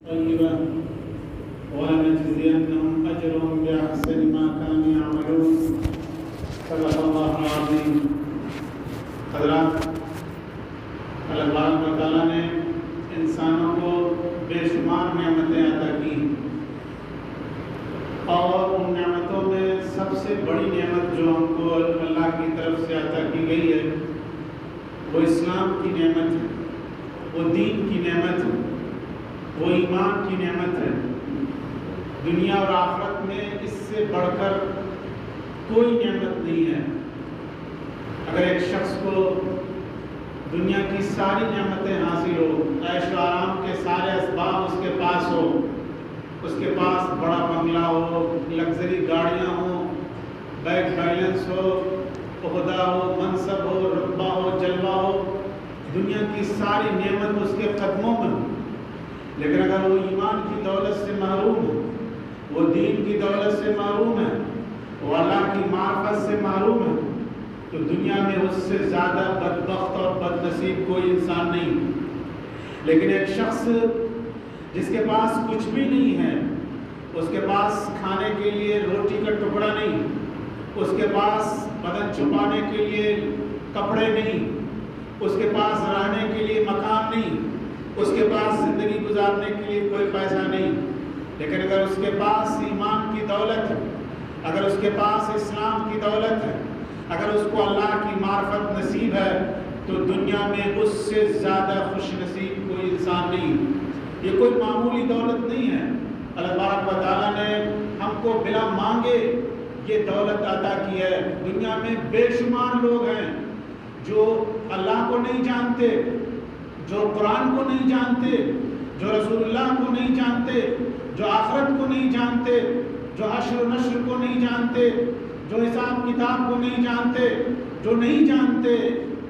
طيبة ولنجزينهم أجرهم بأحسن ما كانوا يعملون. صدق اللہ العظیم. حضرات، اللہ تعالیٰ نے انسانوں کو بے شمار نعمتیں عطا کی، اور ان نعمتوں میں سب سے بڑی نعمت جو ہم کو اللہ کی طرف سے عطا کی گئی ہے وہ اسلام کی نعمت ہے، وہ دین کی نعمت ہے، وہ ایمان کی نعمت ہے. دنیا اور آخرت میں اس سے بڑھ کر کوئی نعمت نہیں ہے. اگر ایک شخص کو دنیا کی ساری نعمتیں حاصل ہو، عیش و آرام کے سارے اسباب اس کے پاس ہو، اس کے پاس بڑا بنگلہ ہو، لگژری گاڑیاں ہوں، بینک بیلنس ہو، عہدہ ہو، منصب ہو، رتبہ ہو، جلوہ ہو، دنیا کی ساری نعمت اس کے قدموں میں ہو، لیکن اگر وہ ایمان کی دولت سے محروم ہے، وہ دین کی دولت سے محروم ہے، وہ اللہ کی معرفت سے محروم ہے، تو دنیا میں اس سے زیادہ بدبخت اور بد نصیب کوئی انسان نہیں. لیکن ایک شخص جس کے پاس کچھ بھی نہیں ہے، اس کے پاس کھانے کے لیے روٹی کا ٹکڑا نہیں، اس کے پاس بدن چھپانے کے لیے کپڑے نہیں، اس کے پاس رہنے کے لیے مکان نہیں، اس کے پاس زندگی گزارنے کے لیے کوئی پیسہ نہیں، لیکن اگر اس کے پاس ایمان کی دولت ہے، اگر اس کے پاس اسلام کی دولت ہے، اگر اس کو اللہ کی معرفت نصیب ہے، تو دنیا میں اس سے زیادہ خوش نصیب کوئی انسان نہیں. یہ کوئی معمولی دولت نہیں ہے. اللہ تبارک و تعالیٰ نے ہم کو بلا مانگے یہ دولت عطا کی ہے. دنیا میں بے شمار لوگ ہیں جو اللہ کو نہیں جانتے، جو قرآن کو نہیں جانتے، جو رسول اللہ کو نہیں جانتے، جو آخرت کو نہیں جانتے، جو حشر و نشر کو نہیں جانتے، جو حساب کتاب کو نہیں جانتے، جو نہیں جانتے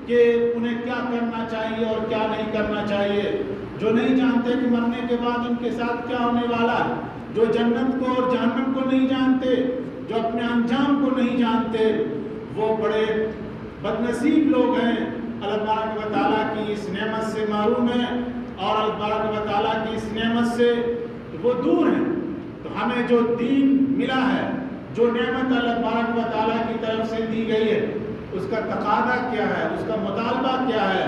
کہ انہیں کیا کرنا چاہیے اور کیا نہیں کرنا چاہیے، جو نہیں جانتے کہ مرنے کے بعد ان کے ساتھ کیا ہونے والا ہے، جو جنت کو اور جہنم کو نہیں جانتے، جو اپنے انجام کو نہیں جانتے، وہ بڑے بد نصیب لوگ ہیں. اللہ تبارک و تعالیٰ کی اس نعمت سے محروم ہیں، اور اللہ تبارک و تعالیٰ کی اس نعمت سے وہ دور ہیں. تو ہمیں جو دین ملا ہے، جو نعمت اللہ تبارک و تعالیٰ کی طرف سے دی گئی ہے، اس کا تقاضا کیا ہے، اس کا مطالبہ کیا ہے،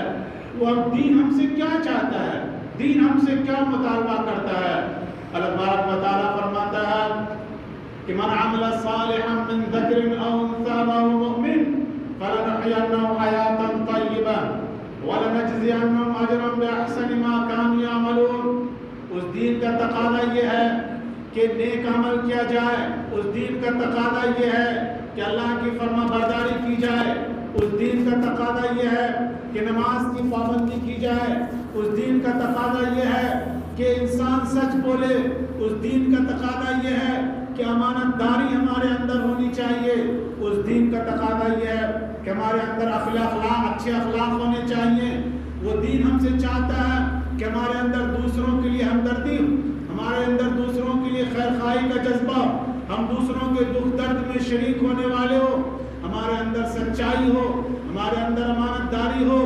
وہ دین ہم سے کیا چاہتا ہے، دین ہم سے کیا مطالبہ کرتا ہے. اللہ تبارک و تعالیٰ فرماتا ہے کہ من عمل صالحا من ذکر او انثى وهو مؤمن فلنحيينه حياة طيبة ولنجزينهم اجرا باحسن ما كانوا يعملون. اس دین کا تقاضا یہ ہے کہ نیک عمل کیا جائے، اس دین کا تقاضا یہ ہے کہ اللہ کی فرما برداری کی جائے، اس دین کا تقاضا یہ ہے کہ نماز کی پابندی کی جائے، اس دین کا تقاضا یہ ہے کہ انسان سچ بولے، اس دین کا تقاضا یہ ہے کہ امانت داری ہمارے اندر ہونی چاہیے، اس دین کا تقاضا یہ ہے کہ ہمارے اندر اچھے اخلاق ہونے چاہیے. وہ دین ہم سے چاہتا ہے کہ ہمارے اندر دوسروں کے لیے ہمدردی، ہمارے اندر دوسروں کے لیے خیر خواہی کا جذبہ، ہم دوسروں کے دکھ درد میں شریک ہونے والے ہو، ہمارے اندر سچائی ہو، ہمارے اندر امانت داری ہو،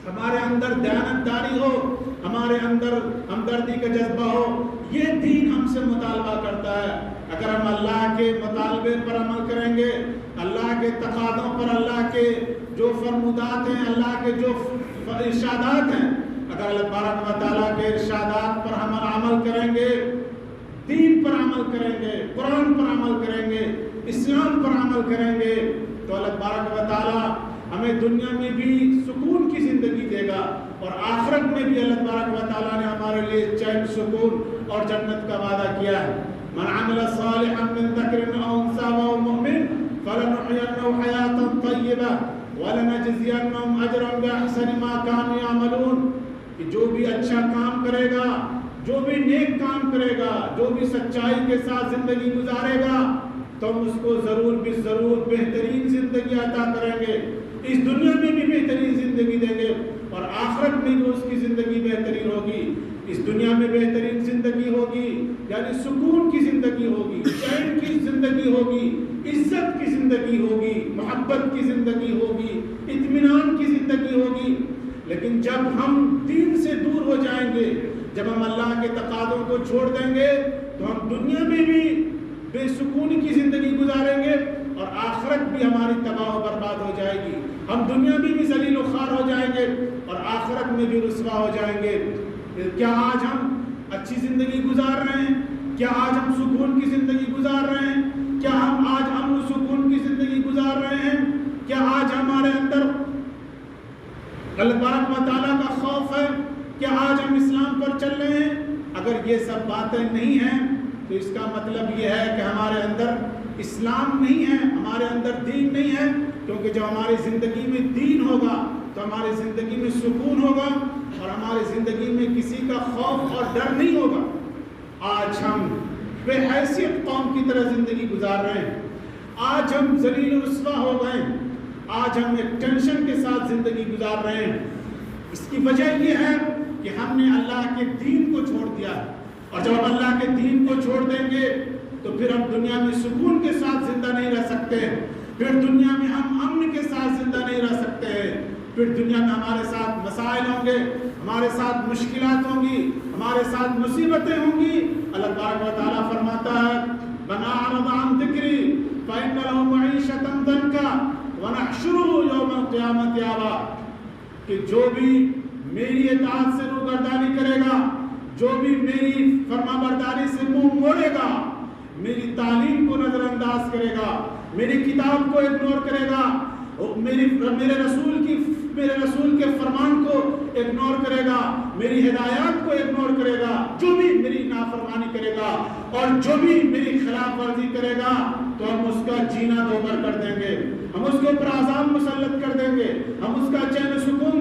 ہمارے اندر دیانت داری ہو، ہمارے اندر ہمدردی کا جذبہ ہو. یہ دین ہم سے مطالبہ کرتا ہے. اگر ہم اللہ کے مطالبے پر عمل کریں گے، اللہ کے تقاضوں پر، اللہ کے جو فرمودات ہیں، اللہ کے جو ارشادات ہیں، اگر اللہ تبارک و تعالیٰ کے ارشادات پر ہم عمل کریں گے، دین پر عمل کریں گے، قرآن پر عمل کریں گے، اسلام پر عمل کریں گے، تو اللہ تبارک و تعالیٰ ہمیں دنیا میں بھی سکون کی زندگی دے گا، اور آخرت میں بھی اللہ تبارک و تعالیٰ نے ہمارے لیے چین، سکون اور جنت کا وعدہ کیا ہے. من عمل صالحا من ذکر او انثى وهو مؤمن فلنحيينه حياة طيبة ولنجزينهم اجرا باحسن ما كانوا يعملون. کہ جو بھی اچھا کام کرے گا، جو بھی نیک کام کرے گا، جو بھی سچائی کے ساتھ زندگی گزارے گا، تو ہم اس کو ضرور بھی ضرور بہترین زندگی عطا کریں گے. اس دنیا میں بھی بہترین زندگی دیں گے، اور آخرت میں بھی اس کی زندگی بہترین ہوگی. اس دنیا میں بہترین زندگی ہوگی، یعنی سکون کی زندگی ہوگی، چین کی زندگی ہوگی، عزت کی زندگی ہوگی، محبت کی زندگی ہوگی، اطمینان کی زندگی ہوگی. لیکن جب ہم دین سے دور ہو جائیں گے، جب ہم اللہ کے تقاضوں کو چھوڑ دیں گے تو ہم دنیا میں بھی بے سکون کی زندگی گزاریں گے اور آخرت بھی ہماری تباہ و برباد ہو جائے گی. ہم دنیا میں بھی ذلیل و خوار ہو جائیں گے اور آخرت میں بھی رسوا ہو جائیں گے. کیا آج ہم اچھی زندگی گزار رہے ہیں؟ کیا آج ہم سکون کی زندگی گزار رہے ہیں؟ کیا ہم آج امن و سکون کی زندگی گزار رہے ہیں؟ کیا آج ہمارے اندر اللہ تبارک و تعالیٰ کا خوف ہے؟ کیا آج ہم اسلام پر چل رہے ہیں؟ اگر یہ سب باتیں نہیں ہیں تو اس کا مطلب یہ ہے کہ ہمارے اندر اسلام نہیں ہے، ہمارے اندر دین نہیں ہے. کیونکہ جب ہماری زندگی میں دین ہوگا تو ہماری زندگی میں سکون ہوگا اور ہماری زندگی میں کسی کا خوف اور ڈر نہیں ہوگا. آج ہم بے حیثیت قوم کی طرح زندگی گزار رہے ہیں. آج ہم ذلیل و رسوا ہو گئے ہیں. آج ہم ایک ٹینشن کے ساتھ زندگی گزار رہے ہیں. اس کی وجہ یہ ہے کہ ہم نے اللہ کے دین کو چھوڑ دیا. اور جب ہم اللہ کے دین کو چھوڑ دیں گے تو پھر ہم دنیا میں سکون کے ساتھ زندہ نہیں رہ سکتے. پھر دنیا میں ہم امن کے ساتھ زندہ نہیں رہ سکتے. پھر دنیا میں ہمارے ساتھ مسائل ہوں گے، ہمارے ساتھ مشکلات ہوں گی، ہمارے ساتھ مصیبتیں ہوں گی. اللہ تبارک و تعالیٰ فرماتا ہے من اعرض عن ذکری فإن له معیشة ضنکا ونحشره یوم القیامة اعما، کہ جو بھی میری اطاعت سے روگردانی کرے گا، جو بھی میری فرما برداری سے منہ موڑے گا، میری تعلیم کو نظر انداز کرے گا، میری کتاب کو اگنور کرے گا، میرے رسول کے فرمان کو اگنور کرے گا، میری ہدایات کو اگنور کرے گا، جو بھی میری نافرمانی کرے گا اور جو بھی میری خلاف ورزی کرے گا تو ہم اس کا جینا دوبر کر دیں گے، ہم اس کے اوپر عذاب مسلط کر دیں گے، ہم اس کا چین و سکون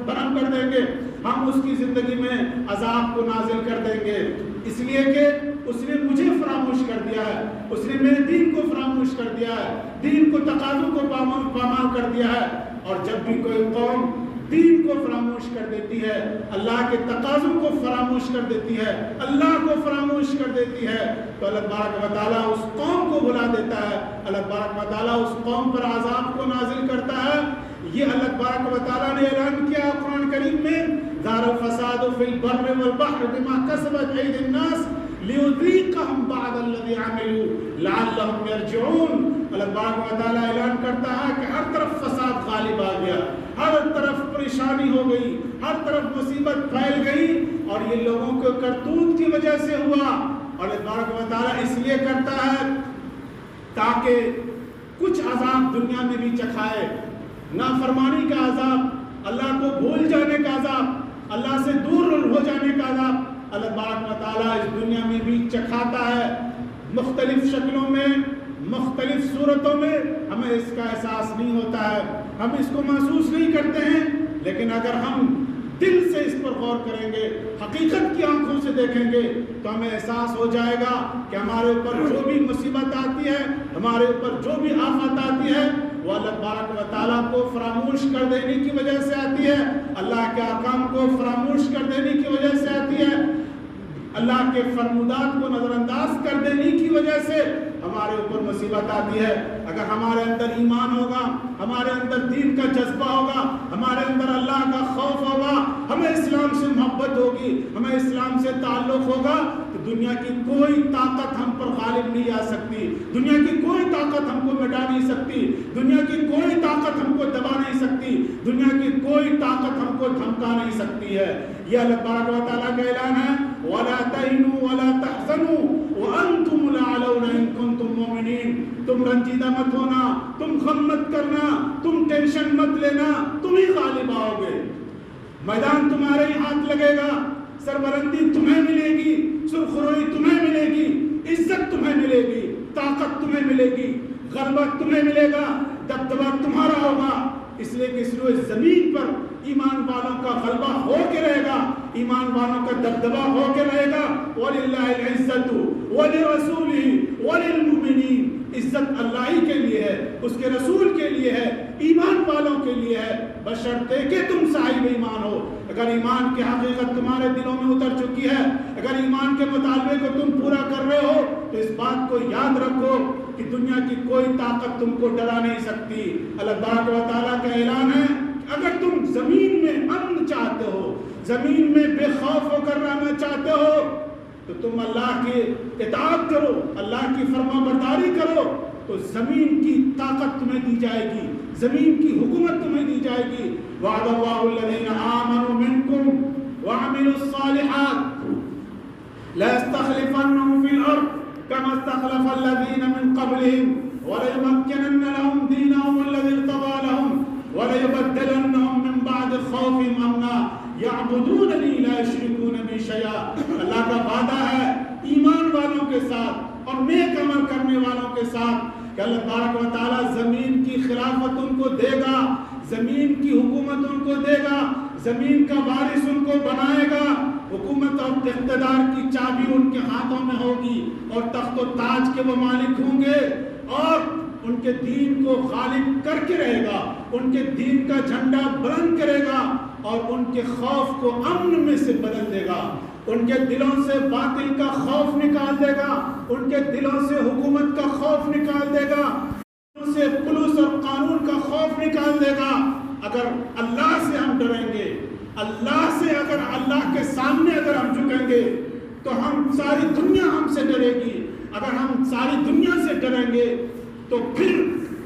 برہم کر دیں گے، ہم اس کی زندگی میں عذاب کو نازل کر دیں گے. اس لیے کہ اس نے مجھے فراموش کر دیا ہے، اس نے میرے دین کو فراموش کر دیا ہے، دین کو تقاضوں کو پامال کر دیا ہے. اور جب بھی کوئی قوم دین کو فراموش کر دیتی ہے، اللہ کے تقاضوں کو فراموش کر دیتی ہے، اللہ کو فراموش کر دیتی ہے، تو اللہ تبارک و تعالیٰ اس قوم کو بلا دیتا ہے. اللہ تبارک و تعالیٰ اس قوم پر عذاب کو نازل کرتا ہے. یہ اللہ تبارک و تعالیٰ نے اعلان کیا قرآن کریم میں ظہر الفساد فی البر والبحر بما کسبت ایدی الناس لیذیقہم بعض الذی عملوا لعلہم یرجعون. اللہ تبارک و تعالیٰ اعلان کرتا ہے کہ ہر طرف فساد غالب آ گیا، ہر طرف پریشانی ہو گئی، ہر طرف مصیبت پھیل گئی اور یہ لوگوں کے کرتوت کی وجہ سے ہوا. اور اللہ تبارک و تعالیٰ اس لیے کرتا ہے تاکہ کچھ عذاب دنیا میں بھی چکھائے. نافرمانی کا عذاب، اللہ کو بھول جانے کا عذاب، اللہ سے دور ہو جانے کا عذاب اللہ تبارک و تعالیٰ اس دنیا میں بھی چکھاتا ہے. مختلف شکلوں میں، مختلف صورتوں میں ہمیں اس کا احساس نہیں ہوتا ہے، ہم اس کو محسوس نہیں کرتے ہیں. لیکن اگر ہم دل سے اس پر غور کریں گے، حقیقت کی آنکھوں سے دیکھیں گے تو ہمیں احساس ہو جائے گا کہ ہمارے اوپر جو بھی مصیبت آتی ہے، ہمارے اوپر جو بھی آفت آتی ہے وہ اللہ تبارک و تعالیٰ کو فراموش کر دینے کی وجہ سے آتی ہے، اللہ کے احکام کو فراموش کر دینے کی وجہ سے آتی ہے، اللہ کے فرمودات کو نظر انداز کر دینے کی وجہ سے ہمارے اوپر مصیبت آتی ہے. اگر ہمارے اندر ایمان ہوگا، ہمارے اندر دین کا جذبہ ہوگا، ہمارے اندر اللہ کا خوف ہوگا، ہمیں اسلام سے محبت ہوگی، ہمیں اسلام سے تعلق ہوگا تو دنیا کی کوئی طاقت ہم پر غالب نہیں آ سکتی، دنیا کی کوئی طاقت ہم کو مٹا نہیں سکتی، دنیا کی کوئی طاقت ہم کو دبا نہیں سکتی، دنیا کی کوئی طاقت ہم کو دھمکا نہیں سکتی ہے. یہ اللہ تبارک و تعالیٰ کا اعلان ہے وَلَا تَهِنُوا وَلَا تَحْزَنُوا وَأَنْتُمُ الْأَعْلَوْنَ إِن كُنتُم مُؤْمِنِينَ. تم رنجیدہ مت ہونا، تم غم مت کرنا، تم ٹینشن مت لینا، تم ہی غالب آؤ گے. میدان تمہارے ہی ہاتھ لگے گا، سربلندی تمہیں ملے گی، سرخروئی تمہیں ملے گی، عزت تمہیں ملے گی، طاقت تمہیں ملے گی، غلبہ تمہیں ملے گا، دبدبہ تمہارا ہوگا. اس لیے کہ اس روئے زمین پر ایمان والوں کا غلبہ ہو کے رہے گا، ایمان والوں کا دبدبہ ہو کے رہے گا. وَلِلَّهِ الْعِزَّةُ وَلِرَسُولِهِ وَلِلْمُؤْمِنِينَ. عزت اللہ ہی کے لیے ہے، اس کے رسول کے لیے ہے، ایمان والوں کے لیے ہے، بشرطے کہ تم صاحب ایمان ہو. اگر ایمان کی حقیقت تمہارے دلوں میں اتر چکی ہے، اگر ایمان کے مطالبے کو تم پورا کر رہے ہو تو اس بات کو یاد رکھو کہ دنیا کی کوئی طاقت تم کو ڈرا نہیں سکتی. اللہ تبارک و تعالیٰ کا اعلان ہے اگر تم زمین میں امن چاہتے ہو، زمین میں بے خوف ہو کر رہنا چاہتے ہو، تو تم اللہ کی اطاعت کرو، اللہ کی فرما برداری کرو، تو زمین کی طاقت تمہیں دی جائے گی، زمین کی حکومت تمہیں دی جائے گی۔ وعد اللہ الذین آمنوا منکم وعملوا الصالحات لَيَسْتَخْلِفَنَّهُمْ فِي الْأَرْضِ كَمَا اسْتَخْلَفَ الَّذِينَ مِنْ قَبْلِهِمْ وَلَيُمَكِّنَنَّ لَهُمْ دِينَهُمُ الَّذِي ارْتَضَىٰ لَهُمْ وَلَيُبَدِّلَنَّهُمْ مِنْ بَعْدِ خَوْفِهِمْ أَمْنًا يَعْبُدُونَنِي لَا يُشْرِكُونَ بِي شَيْئًا۔ اللہ کا وعدہ ہے ایمان والوں کے ساتھ اور نیک عمل کرنے والوں کے ساتھ کہ اللہ تبارک و تعالیٰ زمین کی خلافت ان کو دے گا، زمین کی حکومت ان کو دے گا، زمین کا وارث ان کو بنائے گا، حکومت اور اقتدار کی چابی ان کے ہاتھوں میں ہوگی اور تخت و تاج کے وہ مالک ہوں گے، اور ان کے دین کو غالب کر کے رہے گا، ان کے دین کا جھنڈا بلند کرے گا اور ان کے خوف کو امن میں سے بدل دے گا، ان کے دلوں سے باطل کا خوف نکال دے گا، ان کے دلوں سے حکومت کا خوف نکال دے گا، ان سے پولیس اور قانون کا خوف نکال دے گا۔ اگر اللہ سے ہم ڈریں گے، اللہ سے اگر اللہ کے سامنے اگر ہم جھکیں گے تو ہم ساری دنیا ہم سے ڈرے گی، اگر ہم ساری دنیا سے ڈریں گے تو پھر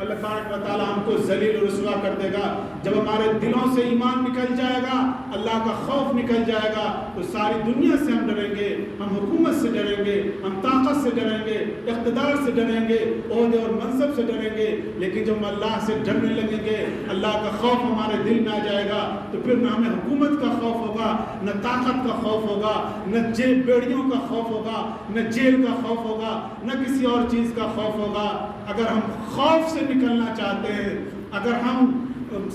اللہ تبارک و تعالیٰ ہم کو ذلیل و رسوا کر دے گا۔ جب ہمارے دلوں سے ایمان نکل جائے گا، اللہ کا خوف نکل جائے گا، تو ساری دنیا سے ہم ڈریں گے، ہم حکومت سے ڈریں گے، ہم طاقت سے ڈریں گے، اقتدار سے ڈریں گے، عہدے اور منصب سے ڈریں گے۔ لیکن جب ہم اللہ سے ڈرنے لگیں گے، اللہ کا خوف ہمارے دل میں آ جائے گا، تو پھر نہ ہمیں حکومت کا خوف ہوگا، نہ طاقت کا خوف ہوگا، نہ جیل بیڑیوں کا خوف ہوگا، نہ جیل کا خوف ہوگا، نہ کسی اور چیز کا خوف ہوگا۔ اگر ہم خوف سے نکلنا چاہتے ہیں، اگر ہم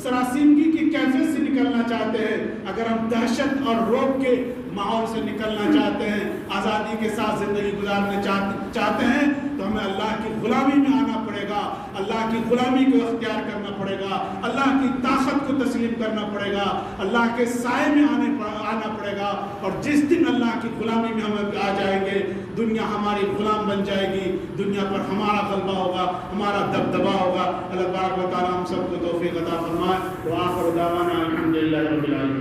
سراسیمگی کی کیفیت سے نکلنا چاہتے ہیں، اگر ہم دہشت اور رعب کے ماحول سے نکلنا چاہتے ہیں، آزادی کے ساتھ زندگی گزارنا چاہتے ہیں، تو ہمیں اللہ کی غلامی میں آنا پڑے گا، اللہ کی غلامی کو اختیار کرنا پڑے گا، اللہ کی طاقت کو تسلیم کرنا پڑے گا، اللہ کے سائے میں آنا پڑے گا۔ اور جس دن اللہ کی غلامی میں ہم آ جائیں گے، دنیا ہماری غلام بن جائے گی، دنیا پر ہمارا غلبہ ہوگا، ہمارا دبدبا ہوگا۔ اللہ تبارک و تعالیٰ ہم سب کو توفیق عطا فرمائے۔ وآخر دعوانا الحمدللہ رب العالمین۔